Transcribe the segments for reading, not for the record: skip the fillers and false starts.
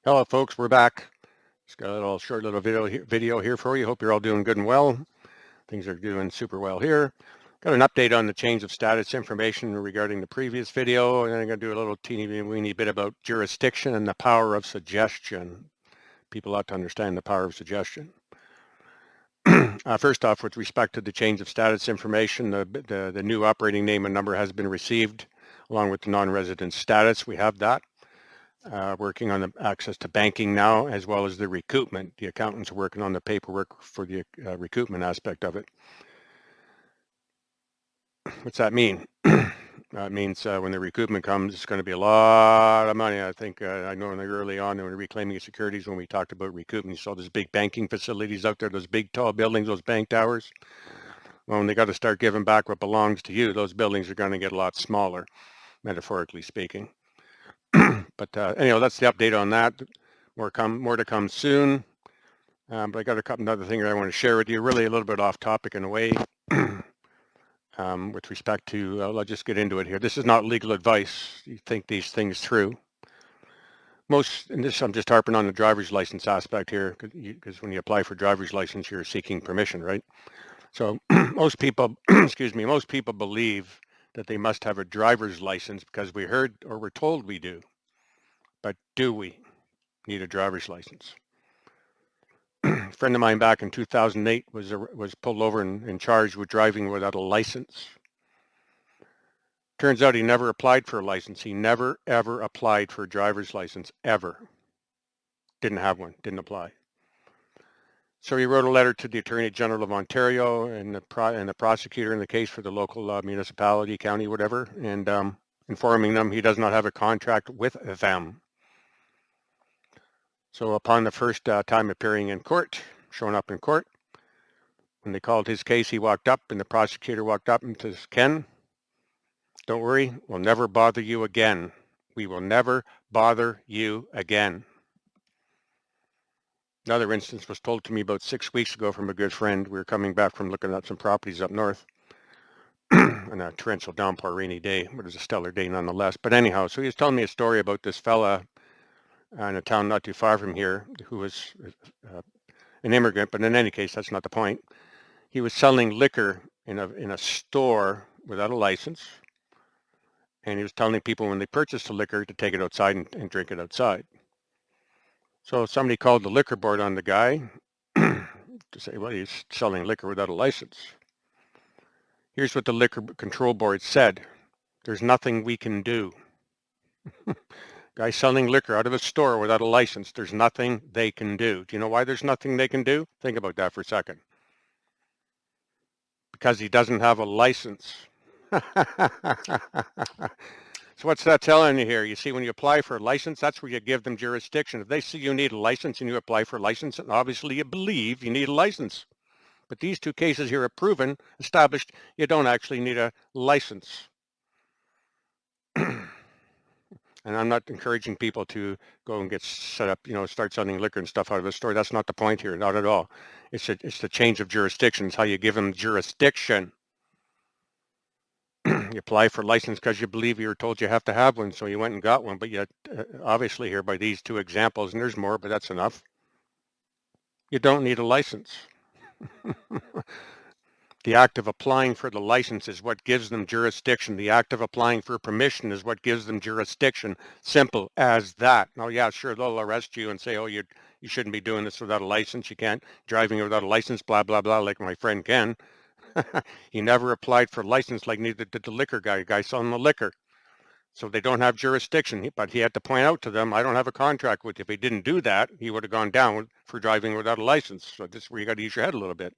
Hello, folks. We're back. Just got a little short little video here for you. Hope you're all doing good and well. Things are doing super well here. Got an update on the change of status information regarding the previous video, and then I'm going to do a little teeny weeny bit about jurisdiction and the power of suggestion. People ought to understand the power of suggestion. First off, with respect to the change of status information, the new operating name and number has been received, along with the non-resident status. We have that. Working on the access to banking now, as well as the recoupment. The accountants are working on the paperwork for the recoupment aspect of it. What's that mean? It means when the recoupment comes, it's going to be a lot of money. I think I know early on when we were reclaiming securities, when we talked about recoupment, you saw those big banking facilities out there, those big tall buildings, those bank towers. Well, when they got to start giving back what belongs to you, those buildings are going to get a lot smaller, metaphorically speaking. But anyhow, that's the update on that. More to come soon. But I got a couple other things I want to share with you. Really a little bit off topic in a way. With respect to, I'll just get into it here. This is not legal advice. You think these things through. And this I'm just harping on the driver's license aspect here, because when you apply for driver's license, you're seeking permission, right? So most people, excuse me, most people believe that they must have a driver's license because we heard or we're told we do. But do we need a driver's license? A friend of mine back in 2008 was pulled over and charged with driving without a license. Turns out he never applied for a license. He never, ever applied for a driver's license, ever. Didn't have one, didn't apply. So he wrote a letter to the Attorney General of Ontario and the prosecutor in the case for the local municipality, county, whatever, and informing them he does not have a contract with them. So upon the first time appearing in court, showing up in court, when they called his case, he walked up and the prosecutor walked up and says, "Ken, don't worry, we'll never bother you again. We will never bother you again." Another instance was told to me about 6 weeks ago from a good friend. We were coming back from looking at some properties up north on a torrential downpour rainy day, but it was a stellar day nonetheless. But anyhow, so he was telling me a story about this fella in a town not too far from here who was an immigrant, but in any case, that's not the point. He was selling liquor in a store without a license. And he was telling people when they purchased the liquor to take it outside and drink it outside. So somebody called the liquor board on the guy to say, well, he's selling liquor without a license. Here's what the liquor control board said. There's nothing we can do. Guy selling liquor out of a store without a license, there's nothing they can do. Do you know why there's nothing they can do? Think about that for a second. Because he doesn't have a license. So what's that telling you here? You see, when you apply for a license, that's where you give them jurisdiction. If they see you need a license and you apply for a license, and obviously you believe you need a license. But these two cases here have proven, established, you don't actually need a license. And I'm not encouraging people to go and get set up, start selling liquor and stuff out of a store. That's not the point here, not at all. It's the change of jurisdiction. It's how you give them jurisdiction. You apply for a license because you believe you were told you have to have one, so you went and got one. But yet, obviously here by these two examples, and there's more, but that's enough, you don't need a license. The act of applying for the license is what gives them jurisdiction. The act of applying for permission is what gives them jurisdiction. Simple as that. Now, yeah, sure, they'll arrest you and say, oh, you shouldn't be doing this without a license. You can't driving without a license, blah, blah, blah, like my friend Ken. He never applied for a license like neither did the liquor guy selling the liquor. So they don't have jurisdiction, but he had to point out to them, I don't have a contract with you. If he didn't do that, he would have gone down for driving without a license. So this is where you got to use your head a little bit.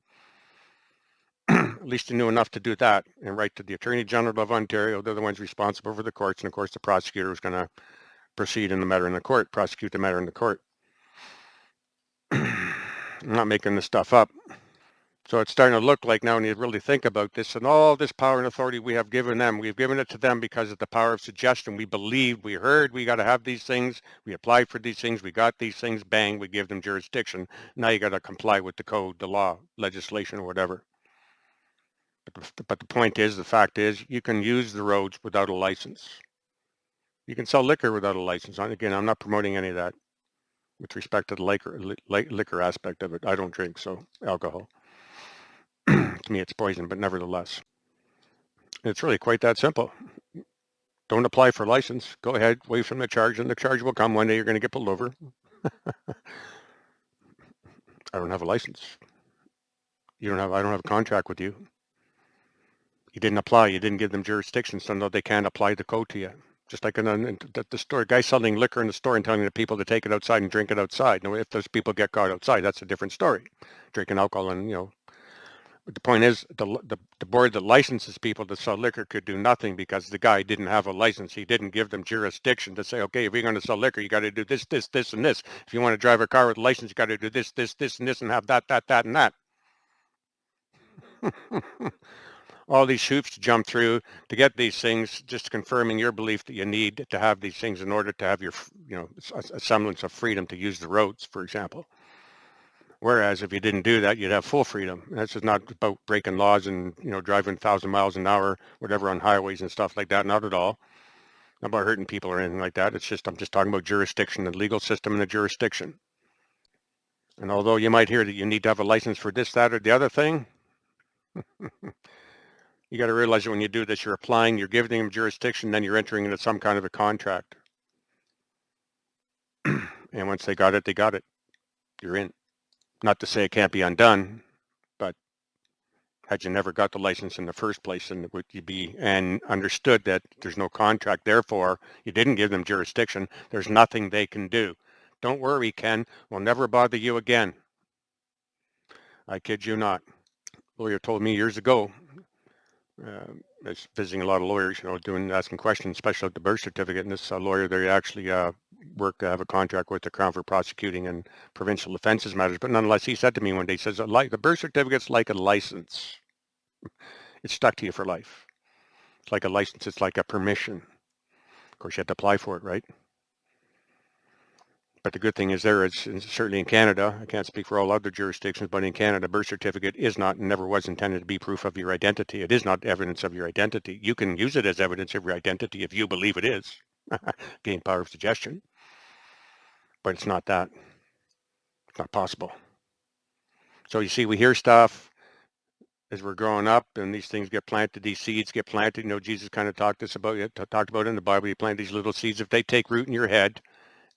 At least he knew enough to do that and write to the Attorney General of Ontario. They're the ones responsible for the courts. And of course, the prosecutor was going to proceed in the matter in the court, prosecute the matter in the court. I'm not making this stuff up. So it's starting to look like now when you really think about this and all this power and authority we have given them, we've given it to them because of the power of suggestion. We believed, we heard, we got to have these things. We applied for these things. We got these things. Bang, we give them jurisdiction. Now you got to comply with the code, the law, legislation, or whatever. But the point is, the fact is, you can use the roads without a license. You can sell liquor without a license. Again, I'm not promoting any of that. with respect to the liquor aspect of it. I don't drink, so alcohol. To me, it's poison, but nevertheless. It's really quite that simple. Don't apply for license. Go ahead, wait from the charge, and the charge will come. One day you're going to get pulled over. I don't have a license. I don't have a contract with you. You didn't apply. You didn't give them jurisdiction, so no, they can't apply the code to you. Just like in the store, guy selling liquor in the store and telling the people to take it outside and drink it outside. Now, if those people get caught outside, that's a different story. Drinking alcohol and, but the point is, the board that licenses people to sell liquor could do nothing because the guy didn't have a license. He didn't give them jurisdiction to say, okay, if you're going to sell liquor, you got to do this, this, this, and this. If you want to drive a car with a license, you got to do this, this, this, and this, and have that, that, and that. All these hoops to jump through to get these things, just confirming your belief that you need to have these things in order to have your, a semblance of freedom to use the roads, for example. Whereas if you didn't do that, you'd have full freedom. That's just not about breaking laws and, driving 1,000 miles an hour, whatever, on highways and stuff like that. Not at all. Not about hurting people or anything like that. I'm just talking about jurisdiction, the legal system and the jurisdiction. And although you might hear that you need to have a license for this, that, or the other thing, you got to realize that when you do this, you're applying, you're giving them jurisdiction, then you're entering into some kind of a contract. And once they got it, You're in. Not to say it can't be undone, but had you never got the license in the first place, and would you be and understood that there's no contract, therefore you didn't give them jurisdiction, there's nothing they can do. Don't worry, Ken, we'll never bother you again. I kid you not. A lawyer told me years ago, I was visiting a lot of lawyers, asking questions, especially at the birth certificate. And this lawyer, they actually have a contract with the Crown for prosecuting and provincial offences matters. But nonetheless, he said to me one day, he says, like the birth certificate's like a license. It's stuck to you for life. It's like a license. It's like a permission. Of course, you have to apply for it, right? But the good thing is certainly in Canada, I can't speak for all other jurisdictions, but in Canada, birth certificate is not and never was intended to be proof of your identity. It is not evidence of your identity. You can use it as evidence of your identity if you believe it is. Gain power of suggestion. But it's not that. It's not possible. So you see, we hear stuff as we're growing up, and these things get planted, these seeds get planted. Jesus kind of talked about it in the Bible. You plant these little seeds. If they take root in your head,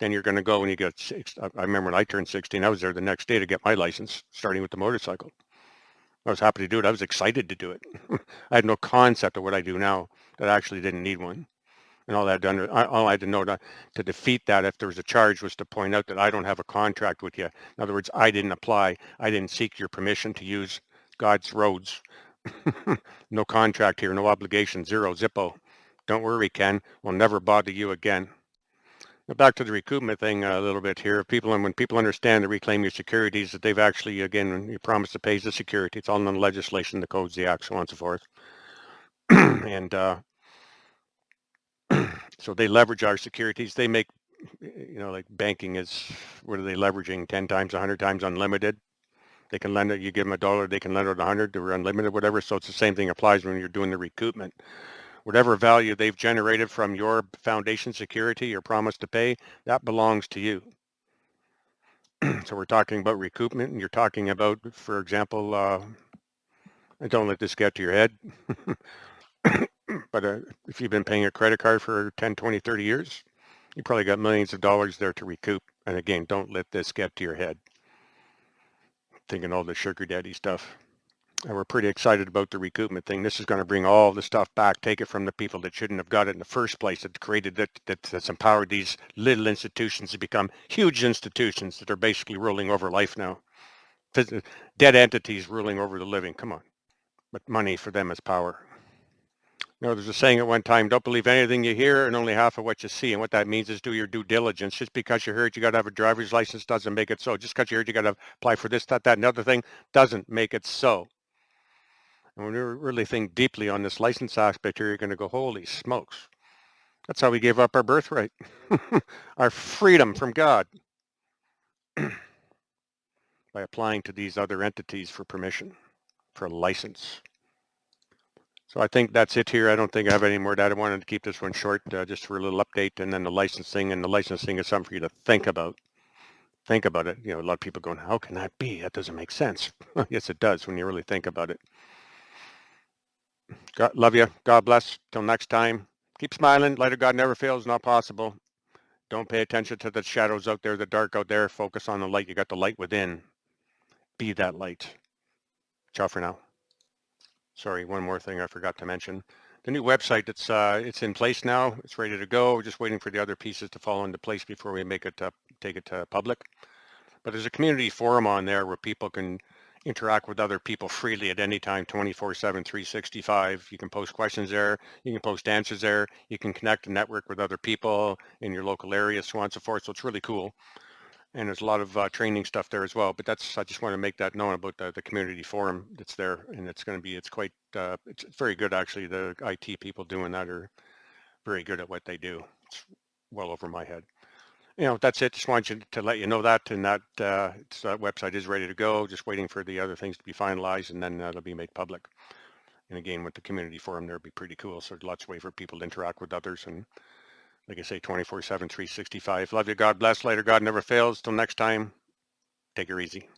then you're going to go when you get six. I remember when I turned 16, I was there the next day to get my license, starting with the motorcycle. I was happy to do it. I was excited to do it. I had no concept of what I do now, that I actually didn't need one. And all I had to know to defeat that, if there was a charge, was to point out that I don't have a contract with you. In other words, I didn't apply. I didn't seek your permission to use God's roads. No contract here, no obligation, zero, zippo. Don't worry, Ken. We'll never bother you again. Now back to the recoupment thing a little bit here. When people understand to reclaim your securities, that they've actually, again, you promise to pay the security. It's all in the legislation, the codes, the acts, so on and so forth. And so they leverage our securities. They make, like banking is, what are they leveraging? 10 times, 100 times unlimited. They can lend it, you give them $1, they can lend it 100, they're unlimited, whatever. So it's the same thing applies when you're doing the recoupment. Whatever value they've generated from your foundation security, your promise to pay, that belongs to you. So we're talking about recoupment, and you're talking about, for example, and don't let this get to your head, but if you've been paying a credit card for 10, 20, 30 years, you probably got millions of dollars there to recoup. And again, don't let this get to your head, thinking all the sugar daddy stuff. And we're pretty excited about the recoupment thing. This is going to bring all the stuff back, take it from the people that shouldn't have got it in the first place, that created it, that's empowered these little institutions to become huge institutions that are basically ruling over life now. Dead entities ruling over the living. Come on. But money for them is power. There's a saying at one time, don't believe anything you hear and only half of what you see. And what that means is do your due diligence. Just because you heard you got to have a driver's license doesn't make it so. Just because you heard you got to apply for this, that, and the other thing doesn't make it so. And when you really think deeply on this license aspect here, you're going to go, holy smokes. That's how we gave up our birthright, our freedom from God, by applying to these other entities for permission, for a license. So I think that's it here. I don't think I have any more data. I wanted to keep this one short, just for a little update, and then the licensing. And the licensing is something for you to think about. think about it. A lot of people going, how can that be? That doesn't make sense. Yes, it does when you really think about it. God, love you. God bless. Till next time. Keep smiling. Light of God never fails. Not possible. Don't pay attention to the shadows out there, the dark out there. Focus on the light. You got the light within. Be that light. Ciao for now. Sorry, one more thing I forgot to mention. The new website, it's in place now. It's ready to go. We're just waiting for the other pieces to fall into place before we take it to public. But there's a community forum on there where people can interact with other people freely at any time, 24/7, 365. You can post questions there. You can post answers there. You can connect and network with other people in your local area, so on and so forth. So it's really cool. And there's a lot of training stuff there as well. But I just want to make that known about the community forum that's there. And it's very good actually. The IT people doing that are very good at what they do. It's well over my head. That's it. Just wanted to let you know that, and that website is ready to go. Just waiting for the other things to be finalized, and then it'll be made public. And again, with the community forum, there would be pretty cool. So lots of way for people to interact with others, and like I say, 24/7, 365. Love you. God bless. Later. God never fails. Till next time. Take her easy.